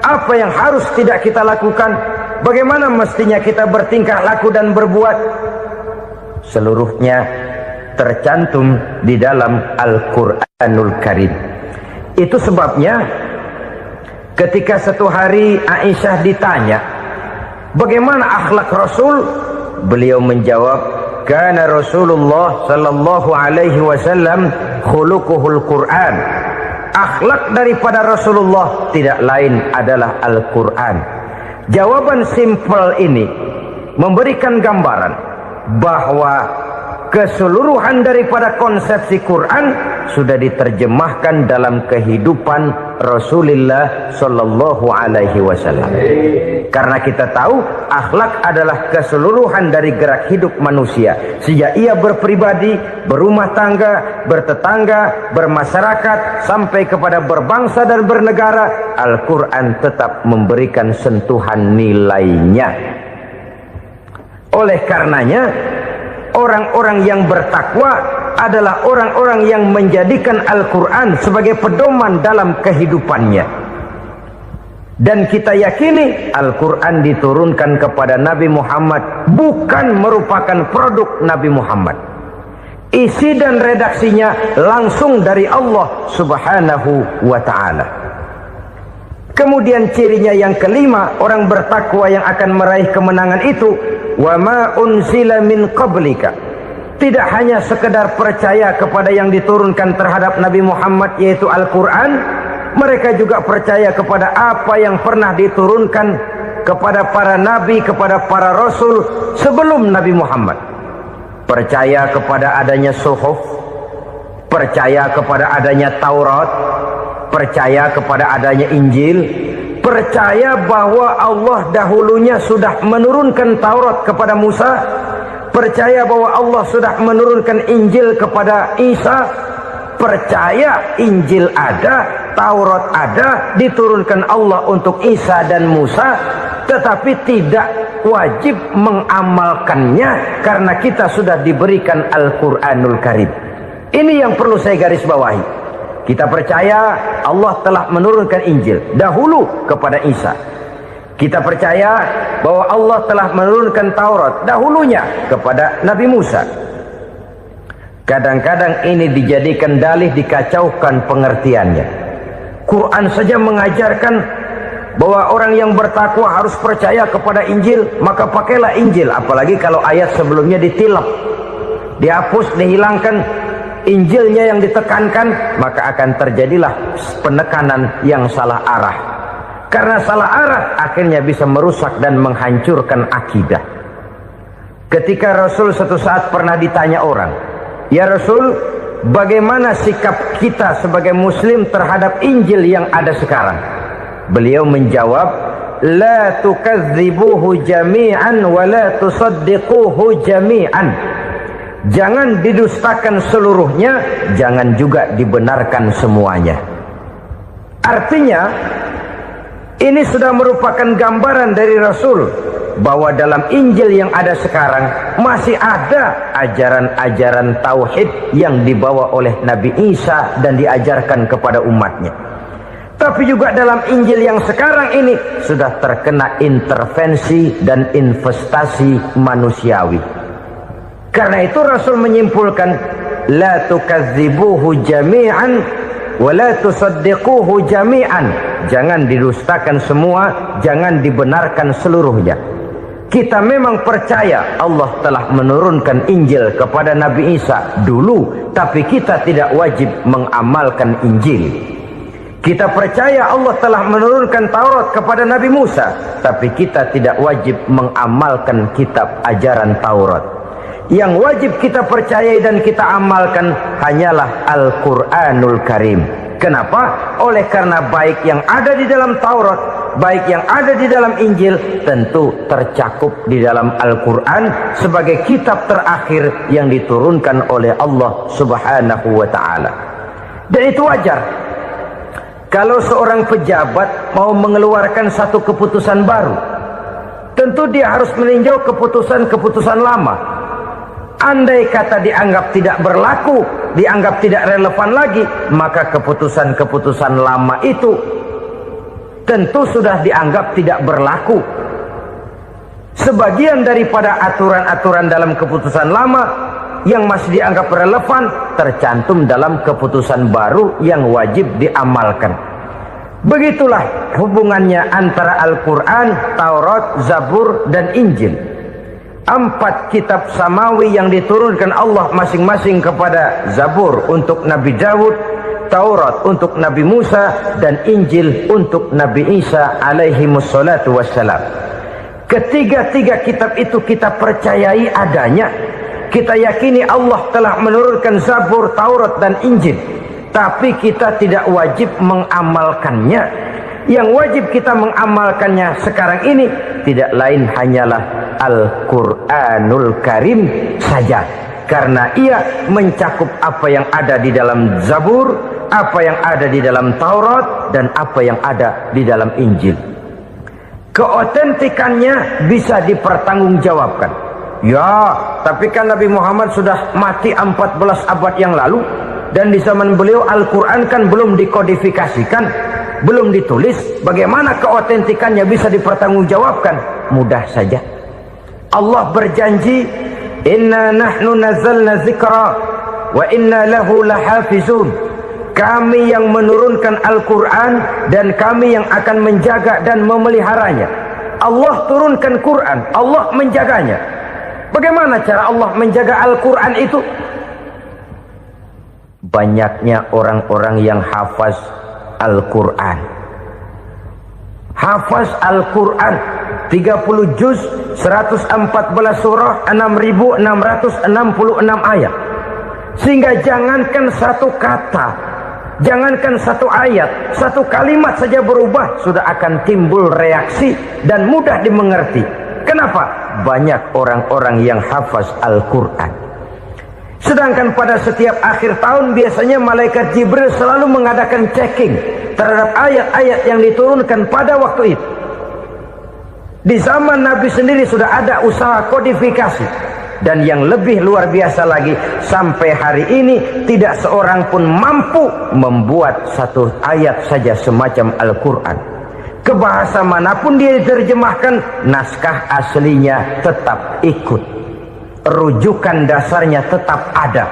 apa yang harus tidak kita lakukan, bagaimana mestinya kita bertingkah laku dan berbuat, seluruhnya tercantum di dalam Al-Quranul Karim. Itu sebabnya ketika satu hari Aisyah ditanya bagaimana akhlak Rasul, beliau menjawab, kana Rasulullah sallallahu alaihi wasallam khuluquhul Quran. Akhlak daripada Rasulullah tidak lain adalah Al-Quran. Jawaban simpel ini memberikan gambaran bahwa keseluruhan daripada konsepsi Quran sudah diterjemahkan dalam kehidupan Rasulullah sallallahu alaihi wasallam. Karena kita tahu akhlak adalah keseluruhan dari gerak hidup manusia. Sejak ia berpribadi, berumah tangga, bertetangga, bermasyarakat, sampai kepada berbangsa dan bernegara, Al-Quran tetap memberikan sentuhan nilainya. Oleh karenanya, orang-orang yang bertakwa adalah orang-orang yang menjadikan Al-Quran sebagai pedoman dalam kehidupannya. Dan kita yakini Al-Quran diturunkan kepada Nabi Muhammad, bukan merupakan produk Nabi Muhammad. Isi dan redaksinya langsung dari Allah Subhanahu wa ta'ala. Kemudian cirinya yang kelima, orang bertakwa yang akan meraih kemenangan itu, wa ma unzila min qablika. Tidak hanya sekedar percaya kepada yang diturunkan terhadap Nabi Muhammad, yaitu Al-Quran, mereka juga percaya kepada apa yang pernah diturunkan kepada para nabi, kepada para rasul sebelum Nabi Muhammad. percaya kepada adanya suhuf, percaya kepada adanya Taurat, percaya kepada adanya Injil, percaya bahwa Allah dahulunya sudah menurunkan Taurat kepada Musa, percaya bahwa Allah sudah menurunkan Injil kepada Isa, percaya Injil ada, Taurat ada, diturunkan Allah untuk Isa dan Musa, tetapi tidak wajib mengamalkannya karena kita sudah diberikan Al-Quranul Karim. Ini yang perlu saya garis bawahi. Kita percaya Allah telah menurunkan Injil dahulu kepada Isa. Kita percaya bahwa Allah telah menurunkan Taurat dahulunya kepada Nabi Musa. Kadang-kadang ini dijadikan dalih, dikacaukan pengertiannya. Quran saja mengajarkan bahwa orang yang bertakwa harus percaya kepada Injil, maka pakailah Injil. Apalagi kalau ayat sebelumnya ditilap, dihapus, dihilangkan, Injilnya yang ditekankan, maka akan terjadilah penekanan yang salah arah. Karena salah arah akhirnya bisa merusak dan menghancurkan akidah. Ketika Rasul suatu saat pernah ditanya orang, "Ya Rasul, bagaimana sikap kita sebagai muslim terhadap Injil yang ada sekarang?" Beliau menjawab, "La tukadzibuhu jami'an wa la tusaddiquhu jami'an." Jangan didustakan seluruhnya, jangan juga dibenarkan semuanya. Artinya, ini sudah merupakan gambaran dari Rasul bahwa dalam Injil yang ada sekarang masih ada ajaran-ajaran tauhid yang dibawa oleh Nabi Isa dan diajarkan kepada umatnya. Tapi juga dalam Injil yang sekarang ini sudah terkena intervensi dan investasi manusiawi. Karena itu Rasul menyimpulkan, la tukadzibuhu jami'an wa la tusaddiquhu jami'an. Jangan didustakan semua, jangan dibenarkan seluruhnya. Kita memang percaya Allah telah menurunkan Injil kepada Nabi Isa dulu, tapi kita tidak wajib mengamalkan Injil. Kita percaya Allah telah menurunkan Taurat kepada Nabi Musa, tapi kita tidak wajib mengamalkan kitab ajaran Taurat. Yang wajib kita percayai dan kita amalkan hanyalah Al-Quranul Karim. Kenapa? Oleh karena baik yang ada di dalam Taurat, baik yang ada di dalam Injil, tentu tercakup di dalam Al-Quran sebagai kitab terakhir yang diturunkan oleh Allah Subhanahu wa Ta'ala. Dan itu wajar. Kalau seorang pejabat mau mengeluarkan satu keputusan baru, tentu dia harus meninjau keputusan-keputusan lama. Andai kata dianggap tidak berlaku, dianggap tidak relevan lagi, maka keputusan-keputusan lama itu tentu sudah dianggap tidak berlaku. Sebagian daripada aturan-aturan dalam keputusan lama yang masih dianggap relevan tercantum dalam keputusan baru yang wajib diamalkan. Begitulah hubungannya antara Al-Quran, Taurat, Zabur, dan Injil. 4 kitab samawi yang diturunkan Allah masing-masing kepada Zabur untuk Nabi Daud, Taurat untuk Nabi Musa, dan Injil untuk Nabi Isa alaihi wassalatu wassalam. Ketiga-tiga kitab itu kita percayai adanya. Kita yakini Allah telah menurunkan Zabur, Taurat, dan Injil. Tapi kita tidak wajib mengamalkannya. Yang wajib kita mengamalkannya sekarang ini tidak lain hanyalah Al-Quranul Karim saja. Karena ia mencakup apa yang ada di dalam Zabur, apa yang ada di dalam Taurat, dan apa yang ada di dalam Injil. Keotentikannya bisa dipertanggungjawabkan. Ya, tapi kan Nabi Muhammad sudah mati 14 abad yang lalu, dan di zaman beliau Al-Quran kan belum dikodifikasikan, belum ditulis. Bagaimana keotentikannya bisa dipertanggungjawabkan? Mudah saja. Allah berjanji, "Inna nahnu nazzalna dzikra wa inna lahu lahafizun." Kami yang menurunkan Al-Quran dan kami yang akan menjaga dan memeliharanya. Allah turunkan Quran, Allah menjaganya. Bagaimana cara Allah menjaga Al-Quran itu? Banyaknya orang-orang yang hafaz Al-Quran. Hafaz Al-Quran. 30 juz, 114 surah, 6.666 ayat. Sehingga jangankan satu kata, jangankan satu ayat, satu kalimat saja berubah sudah akan timbul reaksi dan mudah dimengerti. Kenapa? Banyak orang-orang yang hafaz Al-Quran. Sedangkan pada setiap akhir tahun biasanya malaikat Jibril selalu mengadakan checking terhadap ayat-ayat yang diturunkan pada waktu itu. Di zaman Nabi sendiri sudah ada usaha kodifikasi. Dan yang lebih luar biasa lagi, sampai hari ini tidak seorang pun mampu membuat satu ayat saja semacam Al-Quran. Ke bahasa manapun dia diterjemahkan, naskah aslinya tetap ikut. Rujukan dasarnya tetap ada.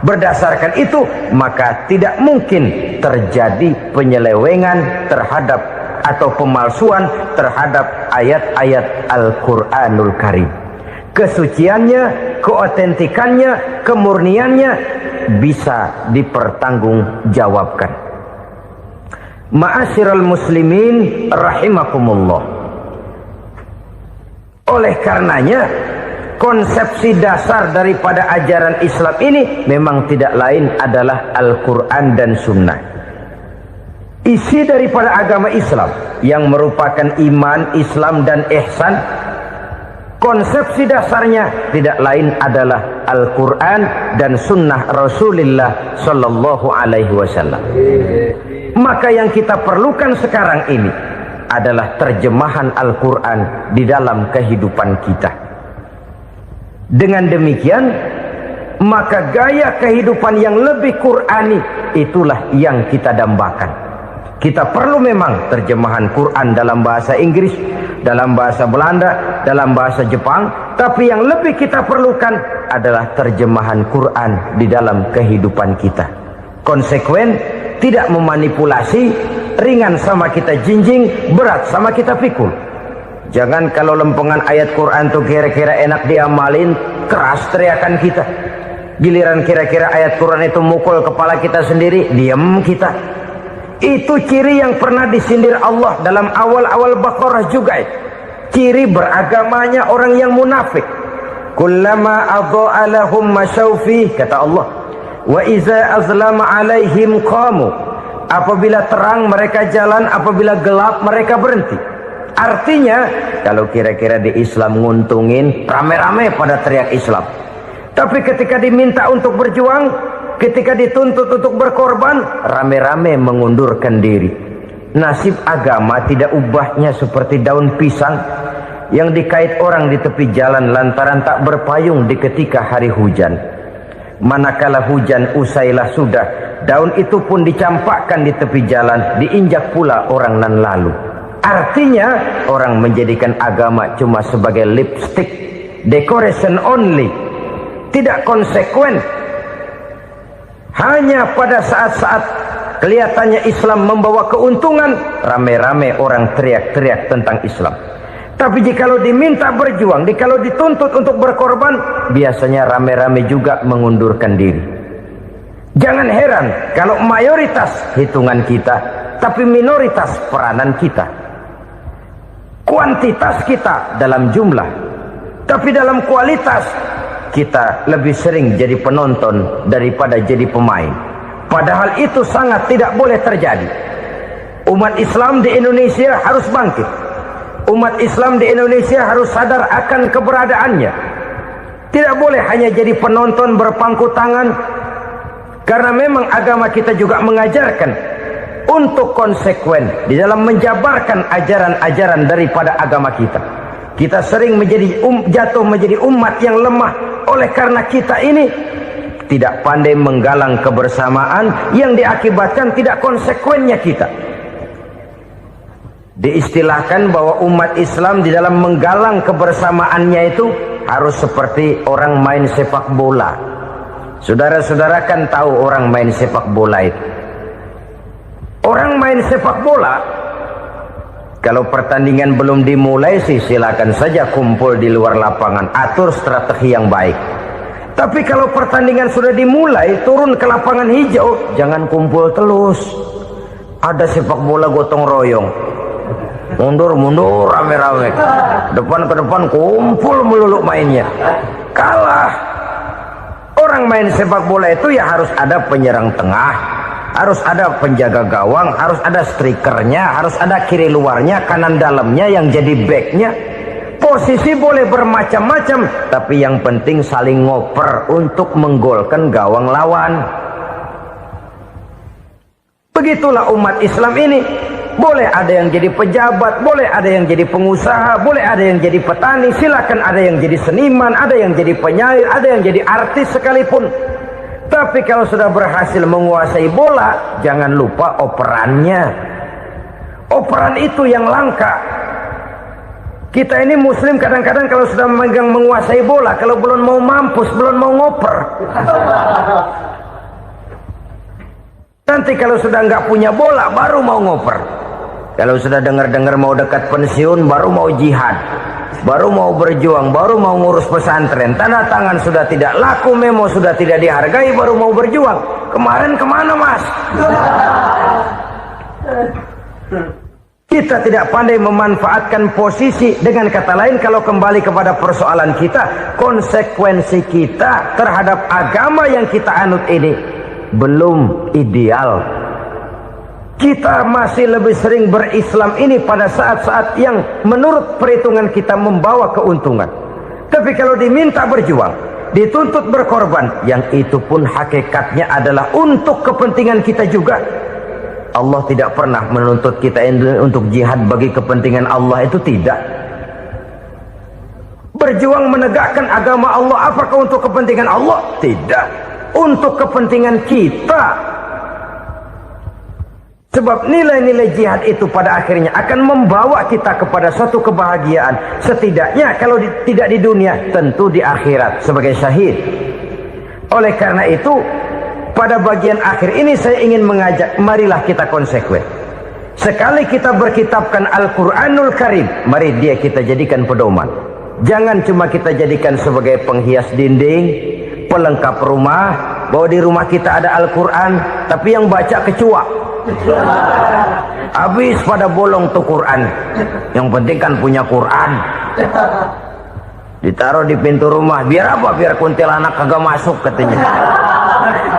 Berdasarkan itu, maka tidak mungkin terjadi penyelewengan terhadap atau pemalsuan terhadap ayat-ayat Al-Quranul Karim. Kesuciannya, keotentikannya, kemurniannya bisa dipertanggungjawabkan. Ma'asyiral muslimin rahimakumullah. Oleh karenanya, konsepsi dasar daripada ajaran Islam ini memang tidak lain adalah Al-Quran dan Sunnah. Isi daripada agama Islam yang merupakan iman, Islam dan ihsan, konsepsi dasarnya tidak lain adalah Al-Quran dan Sunnah Rasulullah Sallallahu Alaihi Wasallam. Maka yang kita perlukan sekarang ini adalah terjemahan Al-Quran di dalam kehidupan kita. Dengan demikian, maka gaya kehidupan yang lebih Qurani itulah yang kita dambakan. Kita perlu memang terjemahan Quran dalam bahasa Inggris, dalam bahasa Belanda, dalam bahasa Jepang, tapi yang lebih kita perlukan adalah terjemahan Quran di dalam kehidupan kita. Konsekuen, tidak memanipulasi, ringan sama kita jinjing, berat sama kita pikul. Jangan kalau lempengan ayat Quran tuh kira-kira enak diamalin, keras teriakan kita. Giliran kira-kira ayat Quran itu mukul kepala kita sendiri, diam kita. Itu ciri yang pernah disindir Allah dalam awal-awal Baqarah juga. Ciri beragamanya orang yang munafik. Kullama adha'a lahum masyawfi, kata Allah. Wa iza azlama alaihim qamu. Apabila terang mereka jalan, apabila gelap mereka berhenti. Artinya, kalau kira-kira di Islam nguntungin, rame-rame pada teriak Islam. Tapi ketika diminta untuk berjuang, ketika dituntut untuk berkorban, rame-rame mengundurkan diri. Nasib agama tidak ubahnya seperti daun pisang yang dikait orang di tepi jalan lantaran tak berpayung di ketika hari hujan. Manakala hujan usailah sudah, daun itu pun dicampakkan di tepi jalan, diinjak pula orang nan lalu. Artinya, orang menjadikan agama cuma sebagai lipstick, decoration only, tidak konsekuen. Hanya pada saat-saat kelihatannya Islam membawa keuntungan, rame-rame orang teriak-teriak tentang Islam. Tapi jikalau diminta berjuang, jikalau dituntut untuk berkorban, biasanya rame-rame juga mengundurkan diri. Jangan heran kalau mayoritas hitungan kita, tapi minoritas peranan kita. Kuantitas kita dalam jumlah, tapi dalam kualitas kita lebih sering jadi penonton daripada jadi pemain. Padahal itu sangat tidak boleh terjadi. Umat Islam di Indonesia harus bangkit. Umat Islam di Indonesia harus sadar akan keberadaannya. Tidak boleh hanya jadi penonton berpangku tangan. Karena memang agama kita juga mengajarkan untuk konsekuen di dalam menjabarkan ajaran-ajaran daripada agama kita. Kita sering jatuh menjadi umat yang lemah. Oleh karena kita ini tidak pandai menggalang kebersamaan yang diakibatkan tidak konsekuennya kita. Diistilahkan bahwa umat Islam di dalam menggalang kebersamaannya itu harus seperti orang main sepak bola. Saudara-saudara kan tahu orang main sepak bola itu. Orang main sepak bola, kalau pertandingan belum dimulai sih silakan saja kumpul di luar lapangan, atur strategi yang baik. Tapi kalau pertandingan sudah dimulai, turun ke lapangan hijau, jangan kumpul terus. Ada sepak bola gotong royong. mundur rame-rame, depan ke depan kumpul melulu mainnya. Kalah. Orang main sepak bola itu ya harus ada penyerang tengah, harus ada penjaga gawang, harus ada strikernya, harus ada kiri luarnya, kanan dalamnya yang jadi backnya. Posisi boleh bermacam-macam, tapi yang penting saling ngoper untuk menggolkan gawang lawan. Begitulah umat Islam ini. Boleh ada yang jadi pejabat, boleh ada yang jadi pengusaha, boleh ada yang jadi petani, silakan ada yang jadi seniman, ada yang jadi penyair, ada yang jadi artis sekalipun. Tapi kalau sudah berhasil menguasai bola, jangan lupa operannya. Operan itu yang langka. Kita ini muslim kadang-kadang kalau sudah memegang menguasai bola, kalau belum mau mampus, belum mau ngoper. Nanti kalau sudah nggak punya bola, baru mau ngoper. Kalau sudah dengar-dengar mau dekat pensiun, baru mau jihad, baru mau berjuang, baru mau ngurus pesantren. Tanda tangan sudah tidak laku, memo sudah tidak dihargai, baru mau berjuang. Kemarin kemana, Mas? Kita tidak pandai memanfaatkan posisi. Dengan kata lain, kalau kembali kepada persoalan kita, konsekuensi kita terhadap agama yang kita anut ini belum ideal. Kita masih lebih sering berislam ini pada saat-saat yang menurut perhitungan kita membawa keuntungan. Tapi kalau diminta berjuang, dituntut berkorban, yang itu pun hakikatnya adalah untuk kepentingan kita juga. Allah tidak pernah menuntut kita untuk jihad bagi kepentingan Allah, itu tidak. Berjuang menegakkan agama Allah, apakah untuk kepentingan Allah? Tidak. Untuk kepentingan kita. Sebab nilai-nilai jihad itu pada akhirnya akan membawa kita kepada suatu kebahagiaan. Setidaknya kalau tidak di dunia, tentu di akhirat sebagai syahid. Oleh karena itu, pada bagian akhir ini saya ingin mengajak, marilah kita konsekuen. Sekali kita berkitabkan Al-Quranul Karim, mari dia kita jadikan pedoman. Jangan cuma kita jadikan sebagai penghias dinding, pelengkap rumah, bahwa di rumah kita ada Al-Quran, tapi yang baca kecoa. Habis pada bolong tuh Quran. Yang penting kan punya Quran. Ditaruh di pintu rumah. Biar apa? Biar kuntilanak kagak masuk katanya.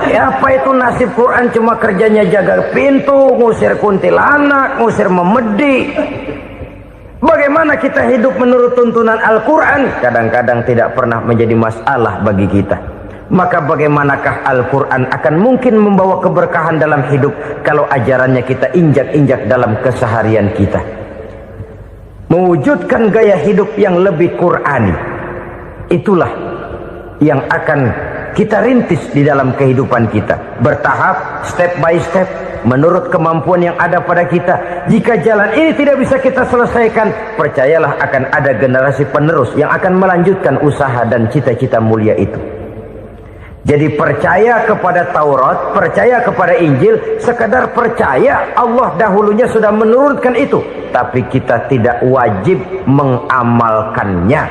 Ya apa itu nasib Quran, cuma kerjanya jaga pintu, ngusir kuntilanak, ngusir memedi. Bagaimana kita hidup menurut tuntunan Al-Quran? Kadang-kadang tidak pernah menjadi masalah bagi kita. Maka bagaimanakah Al-Quran akan mungkin membawa keberkahan dalam hidup kalau ajarannya kita injak-injak dalam keseharian kita? Mewujudkan gaya hidup yang lebih Qurani, itulah yang akan kita rintis di dalam kehidupan kita. Bertahap, step by step, menurut kemampuan yang ada pada kita. Jika jalan ini tidak bisa kita selesaikan, percayalah akan ada generasi penerus yang akan melanjutkan usaha dan cita-cita mulia itu. Jadi percaya kepada Taurat, percaya kepada Injil, sekadar percaya Allah dahulunya sudah menurunkan itu, tapi kita tidak wajib mengamalkannya.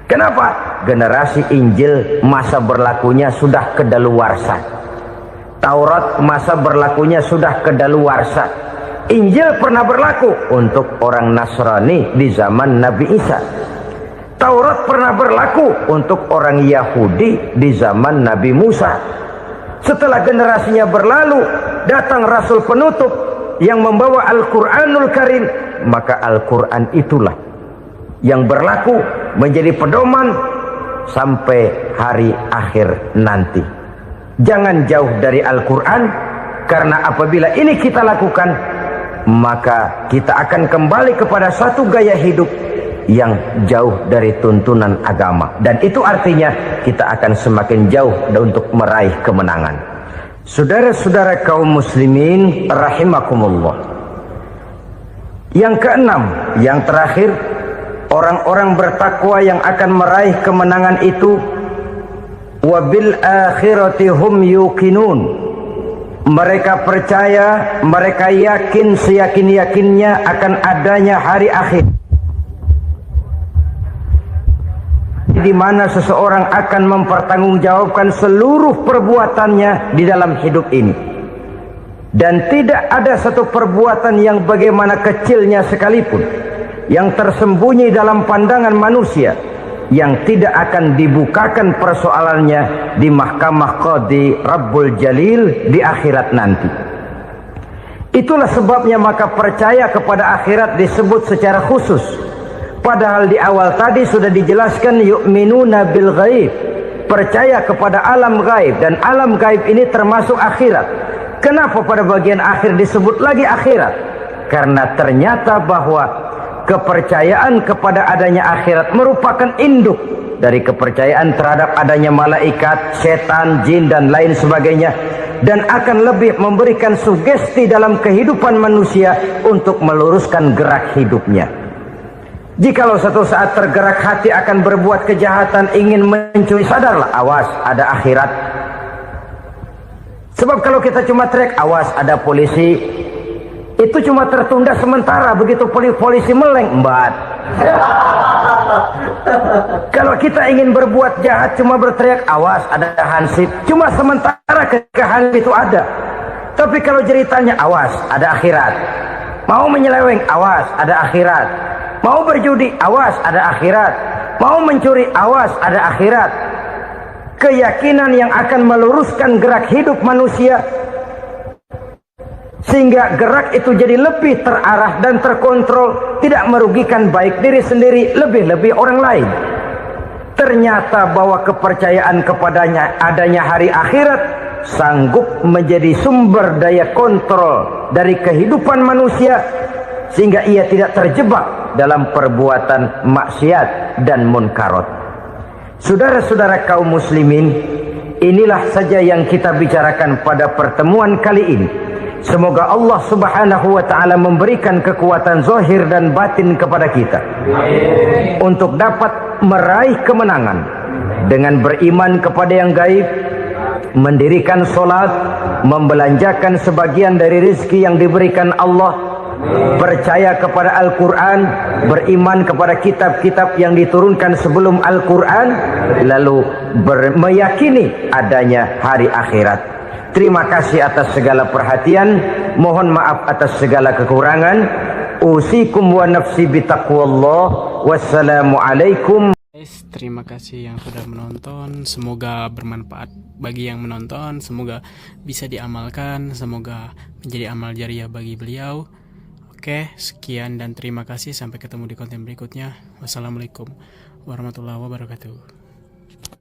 Kenapa? Generasi Injil masa berlakunya sudah kedaluarsa. Taurat masa berlakunya sudah kedaluarsa. Injil pernah berlaku untuk orang Nasrani di zaman Nabi Isa. Taurat pernah berlaku untuk orang Yahudi di zaman Nabi Musa. Setelah generasinya berlalu, datang Rasul penutup yang membawa Al-Quranul Karim. Maka Al-Quran itulah yang berlaku menjadi pedoman sampai hari akhir nanti. Jangan jauh dari Al-Quran, karena apabila ini kita lakukan, maka kita akan kembali kepada satu gaya hidup yang jauh dari tuntunan agama, dan itu artinya kita akan semakin jauh untuk meraih kemenangan. Saudara-saudara kaum muslimin rahimakumullah. Yang keenam, yang terakhir, orang-orang bertakwa yang akan meraih kemenangan itu wabil akhirati hum yuqinun. Mereka percaya, mereka yakin seyakin-yakinnya akan adanya hari akhir, di mana seseorang akan mempertanggungjawabkan seluruh perbuatannya di dalam hidup ini. Dan tidak ada satu perbuatan yang bagaimana kecilnya sekalipun yang tersembunyi dalam pandangan manusia yang tidak akan dibukakan persoalannya di mahkamah Qadi Rabbul Jalil di akhirat nanti. Itulah sebabnya maka percaya kepada akhirat disebut secara khusus. Padahal di awal tadi sudah dijelaskan yu'minuna bil ghaib, percaya kepada alam gaib, dan alam gaib ini termasuk akhirat. Kenapa pada bagian akhir disebut lagi akhirat? Karena ternyata bahwa kepercayaan kepada adanya akhirat merupakan induk dari kepercayaan terhadap adanya malaikat, setan, jin dan lain sebagainya, dan akan lebih memberikan sugesti dalam kehidupan manusia untuk meluruskan gerak hidupnya. Jikalau satu saat tergerak hati akan berbuat kejahatan, ingin mencuri, sadarlah, awas ada akhirat. Sebab kalau kita cuma teriak awas ada polisi, itu cuma tertunda sementara, begitu polisi meleng embat. Kalau kita ingin berbuat jahat cuma berteriak awas ada hansip, cuma sementara ketika hansip itu ada. Tapi kalau ceritanya awas ada akhirat, mau menyeleweng awas ada akhirat, mau berjudi awas ada akhirat, mau mencuri awas ada akhirat. Keyakinan yang akan meluruskan gerak hidup manusia sehingga gerak itu jadi lebih terarah dan terkontrol, tidak merugikan baik diri sendiri, lebih-lebih orang lain. Ternyata bahwa kepercayaan kepadanya adanya hari akhirat sanggup menjadi sumber daya kontrol dari kehidupan manusia, sehingga ia tidak terjebak dalam perbuatan maksiat dan munkarat. Saudara-saudara kaum muslimin, inilah saja yang kita bicarakan pada pertemuan kali ini. Semoga Allah subhanahu wa ta'ala memberikan kekuatan zahir dan batin kepada kita untuk dapat meraih kemenangan dengan beriman kepada yang gaib, mendirikan solat, membelanjakan sebagian dari rezeki yang diberikan Allah, percaya kepada Al-Quran, beriman kepada kitab-kitab yang diturunkan sebelum Al-Quran, lalu meyakini adanya hari akhirat. Terima kasih atas segala perhatian, mohon maaf atas segala kekurangan. Usikum wa nafsi bitaqwallah. Wassalamualaikum. Terima kasih yang sudah menonton, semoga bermanfaat bagi yang menonton, semoga bisa diamalkan, semoga menjadi amal jariah bagi beliau. Oke, sekian dan terima kasih, sampai ketemu di konten berikutnya. Wassalamualaikum warahmatullahi wabarakatuh.